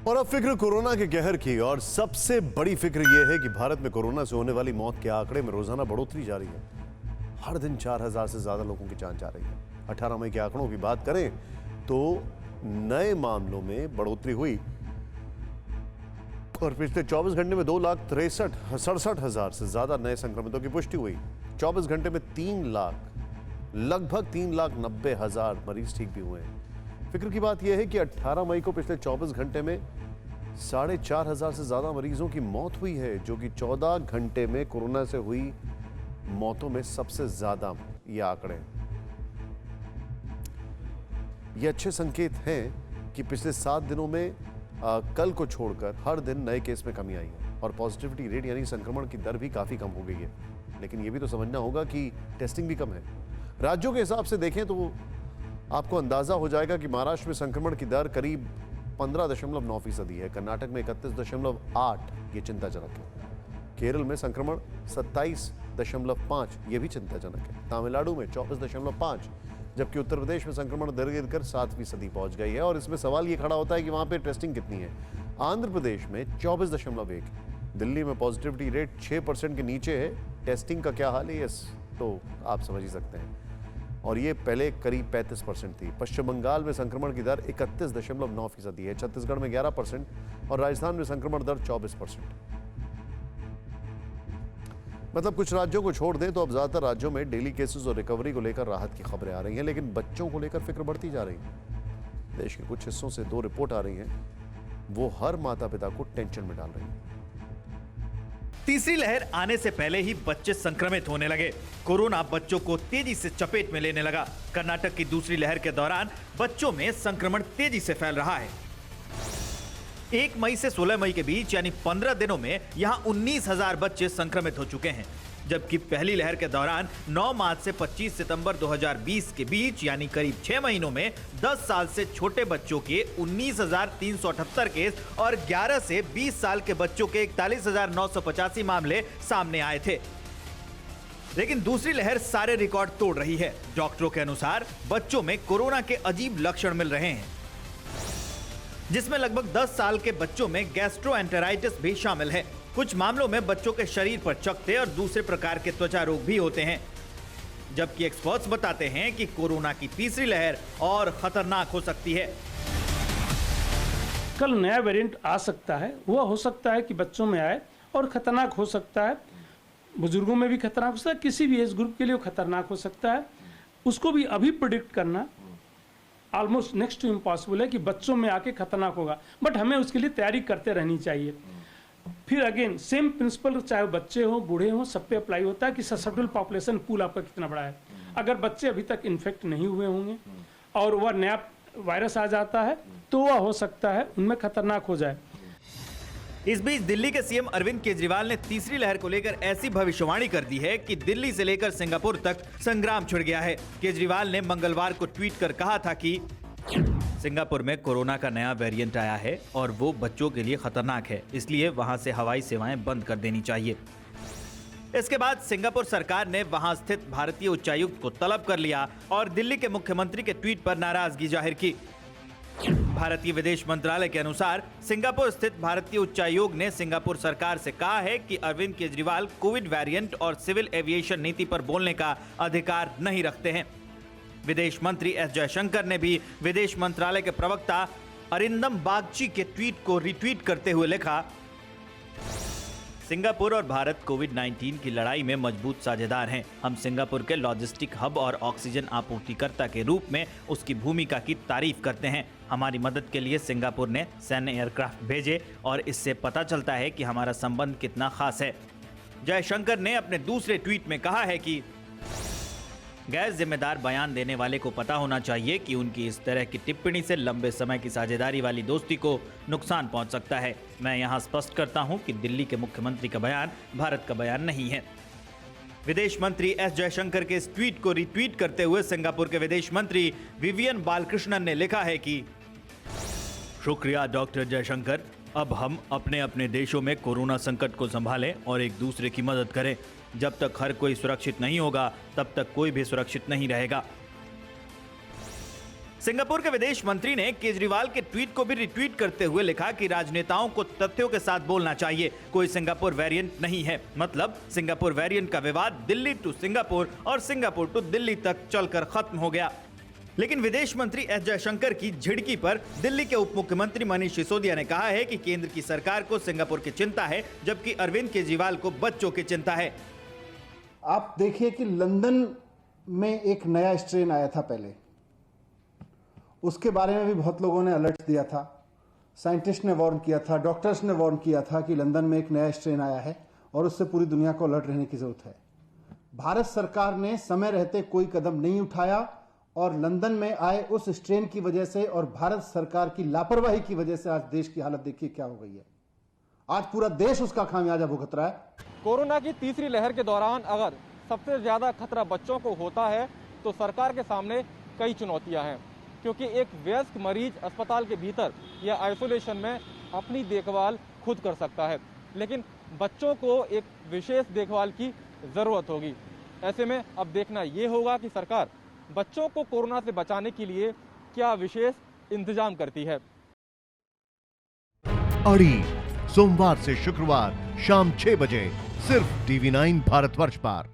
और अब फिक्र कोरोना के कहर की, और सबसे बड़ी फिक्र यह है कि भारत में कोरोना से होने वाली मौत के आंकड़े में रोजाना बढ़ोतरी जारी है। हर दिन 4000 से ज्यादा लोगों की जान जा रही है। 18 मई के आंकड़ों की बात करें तो नए मामलों में बढ़ोतरी हुई और पिछले 24 घंटे में 2,67,000 से ज्यादा नए संक्रमितों की पुष्टि हुई। 24 घंटे में लगभग 3,90,000 मरीज ठीक भी हुए हैं। फिक्र की बात यह है कि 18 मई को पिछले 24 घंटे में 4,500 से ज्यादा मरीजों की मौत हुई है, जो कि 14 घंटे में कोरोना से हुई मौतों में सबसे ज्यादा ये आंकड़े हैं। ये अच्छे संकेत हैं कि पिछले 7 दिनों में कल को छोड़कर हर दिन नए केस में कमी आई है और पॉजिटिविटी रेट यानी संक्रमण की दर भी काफी कम हो गई है। लेकिन यह भी तो समझना होगा कि टेस्टिंग भी कम है। राज्यों के हिसाब से देखें तो आपको अंदाजा हो जाएगा कि महाराष्ट्र में संक्रमण की दर करीब 15.9% है, कर्नाटक में 31.8, ये चिंताजनक है। केरल में संक्रमण 27.5, ये भी चिंताजनक है। तमिलनाडु में 24.5, जबकि उत्तर प्रदेश में संक्रमण दर गिरकर 7% पहुंच गई है। और इसमें सवाल ये खड़ा होता है कि वहां पे टेस्टिंग कितनी है। आंध्र प्रदेश में 24.1, दिल्ली में पॉजिटिविटी रेट 6% के नीचे है। टेस्टिंग का क्या हाल है, यस तो आप समझ ही सकते हैं। और ये पहले करीब 35% थी। पश्चिम बंगाल में संक्रमण की दर 31.9% है, छत्तीसगढ़ में 11% और राजस्थान में संक्रमण दर 24%। मतलब कुछ राज्यों को छोड़ दें तो अब ज्यादातर राज्यों में डेली केसेस और रिकवरी को लेकर राहत की खबरें आ रही हैं, लेकिन बच्चों को लेकर फिक्र बढ़ती जा रही है। देश के कुछ हिस्सों से 2 रिपोर्ट आ रही हैं, वो हर माता पिता को टेंशन में डाल रही है। तीसरी लहर आने से पहले ही बच्चे संक्रमित होने लगे। कोरोना बच्चों को तेजी से चपेट में लेने लगा। कर्नाटक की दूसरी लहर के दौरान बच्चों में संक्रमण तेजी से फैल रहा है। 1 मई से 16 मई के बीच यानी 15 दिनों में यहां 19,000 बच्चे संक्रमित हो चुके हैं, जबकि पहली लहर के दौरान 9 मार्च से 25 सितंबर 2020 के बीच यानी करीब 6 महीनों में 10 साल से छोटे बच्चों के 19,378 केस और 11 से 20 साल के बच्चों के 41,985 मामले सामने आए थे। लेकिन दूसरी लहर सारे रिकॉर्ड तोड़ रही है। डॉक्टरों के अनुसार बच्चों में कोरोना के अजीब लक्षण मिल रहे हैं, जिसमें लगभग 10 साल के बच्चों में गैस्ट्रोएंटेराइटिस भी शामिल है। कुछ मामलों में बच्चों के शरीर पर चकत्ते और दूसरे प्रकार के त्वचा रोग भी होते हैं, जबकि एक्सपर्ट्स बताते हैं कि कोरोना की तीसरी लहर और खतरनाक हो सकती है। कल नया वेरिएंट आ सकता है, वह हो सकता है कि बच्चों में आए और खतरनाक हो सकता है, बुजुर्गों में भी खतरनाक हो सकता है, किसी भी एज ग्रुप के लिए खतरनाक हो सकता है। उसको भी अभी प्रिडिक्ट करना ऑलमोस्ट नेक्स्ट टू इम्पॉसिबल है कि बच्चों में आके खतरनाक होगा, बट हमें उसके लिए तैयारी करते रहनी चाहिए। फिर अगेन सेम प्रिंसिपल, चाहे बच्चे हो बूढ़े हो, सब पे अप्लाई होता है कि ससेप्टेबल पॉपुलेशन पूल आपका कितना बड़ा है। अगर बच्चे अभी तक इन्फेक्ट नहीं हुए होंगे और वह नया वायरस आ जाता है तो वह हो सकता है उनमें खतरनाक हो जाए। इस बीच दिल्ली के सीएम अरविंद केजरीवाल ने तीसरी लहर को लेकर ऐसी भविष्यवाणी कर दी है कि दिल्ली से लेकर सिंगापुर तक संग्राम छिड़ गया है। केजरीवाल ने मंगलवार को ट्वीट कर कहा था कि सिंगापुर में कोरोना का नया वेरिएंट आया है और वो बच्चों के लिए खतरनाक है, इसलिए वहां से हवाई सेवाएं बंद कर देनी चाहिए। इसके बाद सिंगापुर सरकार ने वहां स्थित भारतीय उच्चायुक्त को तलब कर लिया और दिल्ली के मुख्यमंत्री के ट्वीट पर नाराजगी जाहिर की। भारतीय विदेश मंत्रालय के अनुसार सिंगापुर स्थित भारतीय उच्चायोग ने सिंगापुर सरकार से कहा है कि अरविंद केजरीवाल कोविड वेरिएंट और सिविल एविएशन नीति पर बोलने का अधिकार नहीं रखते हैं। विदेश मंत्री एस जयशंकर ने भी विदेश मंत्रालय के प्रवक्ता अरिंदम बागची के ट्वीट को रिट्वीट करते हुए लिखा, सिंगापुर और भारत कोविड-19 की लड़ाई में मजबूत साझेदार हैं। हम सिंगापुर के लॉजिस्टिक हब और ऑक्सीजन आपूर्तिकर्ता के रूप में उसकी भूमिका की तारीफ करते हैं। हमारी मदद के लिए सिंगापुर ने सैन्य एयरक्राफ्ट भेजे और इससे पता चलता है कि हमारा संबंध कितना खास है। जयशंकर ने अपने दूसरे ट्वीट में कहा है कि गैर जिम्मेदार बयान देने वाले को पता होना चाहिए कि उनकी इस तरह की टिप्पणी से लंबे समय की साझेदारी वाली दोस्ती को नुकसान पहुंच सकता है। मैं यहां स्पष्ट करता हूं कि दिल्ली के मुख्यमंत्री का बयान भारत का बयान नहीं है। विदेश मंत्री एस जयशंकर के इस ट्वीट को रिट्वीट करते हुए सिंगापुर के विदेश मंत्री विवियन बालकृष्णन ने लिखा है कि शुक्रिया डॉक्टर जयशंकर, अब हम अपने अपने देशों में कोरोना संकट को संभालें और एक दूसरे की मदद करें। जब तक हर कोई सुरक्षित नहीं होगा तब तक कोई भी सुरक्षित नहीं रहेगा। सिंगापुर के विदेश मंत्री ने केजरीवाल के ट्वीट को भी रिट्वीट करते हुए लिखा कि राजनेताओं को तथ्यों के साथ बोलना चाहिए, कोई सिंगापुर वेरिएंट नहीं है। मतलब सिंगापुर वेरिएंट का विवाद दिल्ली टू सिंगापुर और सिंगापुर टू दिल्ली तक चलकर खत्म हो गया। लेकिन विदेश मंत्री एस जयशंकर की झिड़की पर दिल्ली के उप मुख्यमंत्री मनीष सिसोदिया ने कहा है कि केंद्र की सरकार को सिंगापुर की चिंता है, जबकि अरविंद केजरीवाल को बच्चों की चिंता है। आप देखिए कि लंदन में एक नया स्ट्रेन आया था पहले, उसके बारे में भी बहुत लोगों ने अलर्ट दिया था, साइंटिस्ट ने वार्न किया था, डॉक्टर्स ने वार्न किया था कि लंदन में एक नया स्ट्रेन आया है और उससे पूरी दुनिया को अलर्ट रहने की जरूरत है। भारत सरकार ने समय रहते कोई कदम नहीं उठाया और लंदन में आए उस स्ट्रेन की वजह से और भारत सरकार की लापरवाही की वजह से आज देश की हालत देखिए क्या हो गई है। आज पूरा देश उसका खामियाजा भुगत रहा है। कोरोना की तीसरी लहर के दौरान अगर सबसे ज्यादा खतरा बच्चों को होता है तो सरकार के सामने कई चुनौतियां हैं, क्योंकि एक वयस्क मरीज अस्पताल के भीतर या आइसोलेशन में अपनी देखभाल खुद कर सकता है, लेकिन बच्चों को एक विशेष देखभाल की जरूरत होगी। ऐसे में अब देखना ये होगा कि सरकार बच्चों को कोरोना से बचाने के लिए क्या विशेष इंतजाम करती है। अड़ी सोमवार से शुक्रवार शाम 6 बजे सिर्फ TV9 भारतवर्ष पर।